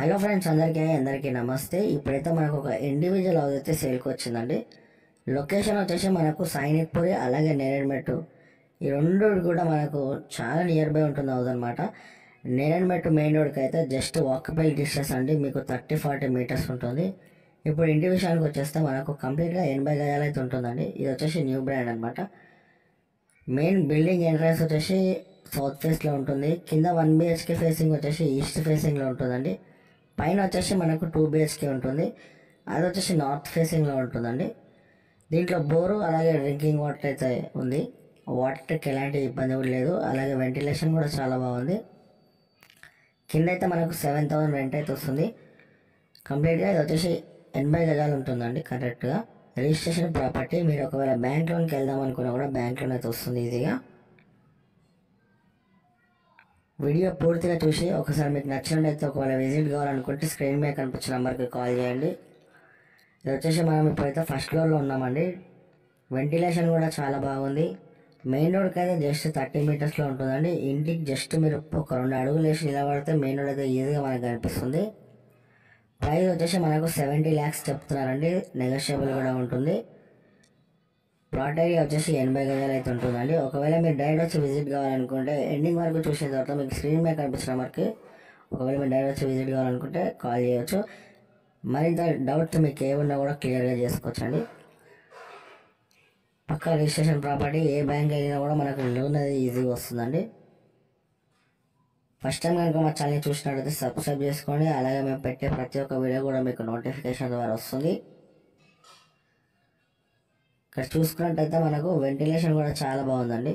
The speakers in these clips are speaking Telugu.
హలో ఫ్రెండ్స్, అందరికీ నమస్తే. ఇప్పుడైతే మనకు ఒక ఇండివిజువల్ హౌస్ అయితే సేల్కి వచ్చిందండి. లొకేషన్ వచ్చేసి మనకు సైనిక్పురి అలాగే నేరేడ్మెట్టు, ఈ రెండు కూడా మనకు చాలా నియర్ బై ఉంటుంది హౌస్ అనమాట. నేరేడ్మెట్టు మెయిన్ రోడ్కి అయితే జస్ట్ వాకబుల్ డిస్టెన్స్ అండి, మీకు 30-40 మీటర్స్ ఉంటుంది. ఇప్పుడు ఇంటి విషయానికి వచ్చేస్తే మనకు కంప్లీట్గా 80 గజాలు అయితే ఉంటుందండి. ఇది వచ్చేసి న్యూ బ్రాండ్ అనమాట. మెయిన్ బిల్డింగ్ ఎంట్రన్స్ వచ్చేసి సౌత్ ఫేస్లో ఉంటుంది. కింద 1 BHK ఫేసింగ్ వచ్చేసి ఈస్ట్ ఫేసింగ్లో ఉంటుందండి. పైన వచ్చేసి మనకు 2 BHK ఉంటుంది, అది వచ్చేసి నార్త్ ఫేసింగ్లో ఉంటుందండి. దీంట్లో బోరు అలాగే డ్రింకింగ్ వాటర్ అయితే ఉంది. వాటర్కి ఎలాంటి ఇబ్బంది కూడా లేదు, అలాగే వెంటిలేషన్ కూడా చాలా బాగుంది. కింద అయితే మనకు 7,000 రెంట్ అయితే వస్తుంది. కంప్లీట్గా ఇది వచ్చేసి 80 గజాలు ఉంటుందండి కరెక్ట్గా. Registration property. మీరు ఒకవేళ బ్యాంక్ లోన్కి వెళ్దాం అనుకున్నా కూడా బ్యాంక్ లోన్ అయితే వస్తుంది ఈజీగా. వీడియో పూర్తిగా చూసి ఒకసారి మీకు నచ్చినట్లయితే ఒకవేళ విజిట్ కావాలనుకుంటే స్క్రీన్ మీద కనిపించిన నెంబర్కి కాల్ చేయండి. ఇది వచ్చేసి మనం ఇప్పుడైతే ఫస్ట్ ఫ్లోర్లో ఉన్నామండి. వెంటిలేషన్ కూడా చాలా బాగుంది. మెయిన్ రోడ్కి అయితే జస్ట్ 30 మీటర్స్లో ఉంటుందండి. ఇంటికి జస్ట్ మీరు ఒక 2 అడుగులు వేసి నిలబడితే మెయిన్ రోడ్ అయితే ఈజీగా మనకు కనిపిస్తుంది. ప్రైస్ వచ్చేసి మనకు 70 lakhs చెప్తున్నారండి, నెగోషియబుల్ కూడా ఉంటుంది. ప్లాట్ ఏరియా వచ్చేసి 80 గజాలు అయితే ఉంటుందండి. ఒకవేళ మీరు డైరెక్ట్ వచ్చి విజిట్ కావాలనుకుంటే ఎండింగ్ వరకు చూసిన తర్వాత మీకు స్క్రీన్ మీద కనిపించిన నెంబర్కి ఒకవేళ మీరు డైరెక్ట్ వచ్చి విజిట్ కావాలనుకుంటే కాల్ చేయవచ్చు. మరింత డౌట్స్ మీకు ఏమున్నా కూడా క్లియర్గా చేసుకోవచ్చండి. పక్కా రిజిస్ట్రేషన్ ప్రాపర్టీ, ఏ బ్యాంక్ అయినా కూడా మనకు లోన్ అది ఈజీగా వస్తుందండి. ఫస్ట్ టైం కనుక మా ఛానల్ చూసినట్లయితే సబ్స్క్రైబ్ చేసుకోండి, అలాగే మేము పెట్టే ప్రతి ఒక్క వీడియో కూడా మీకు నోటిఫికేషన్ ద్వారా వస్తుంది. ఇక్కడ చూసుకున్నట్టయితే మనకు వెంటిలేషన్ కూడా చాలా బాగుందండి.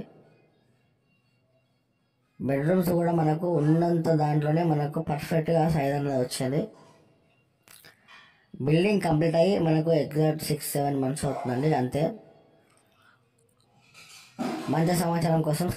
బెడ్రూమ్స్ కూడా మనకు ఉన్నంత దాంట్లోనే మనకు పర్ఫెక్ట్గా సైజ్ అనేది వచ్చింది. బిల్డింగ్ కంప్లీట్ అయ్యి మనకు ఎగ్జాక్ట్ 6-7 months అవుతుందండి అంతే. మంచి సమాచారం కోసం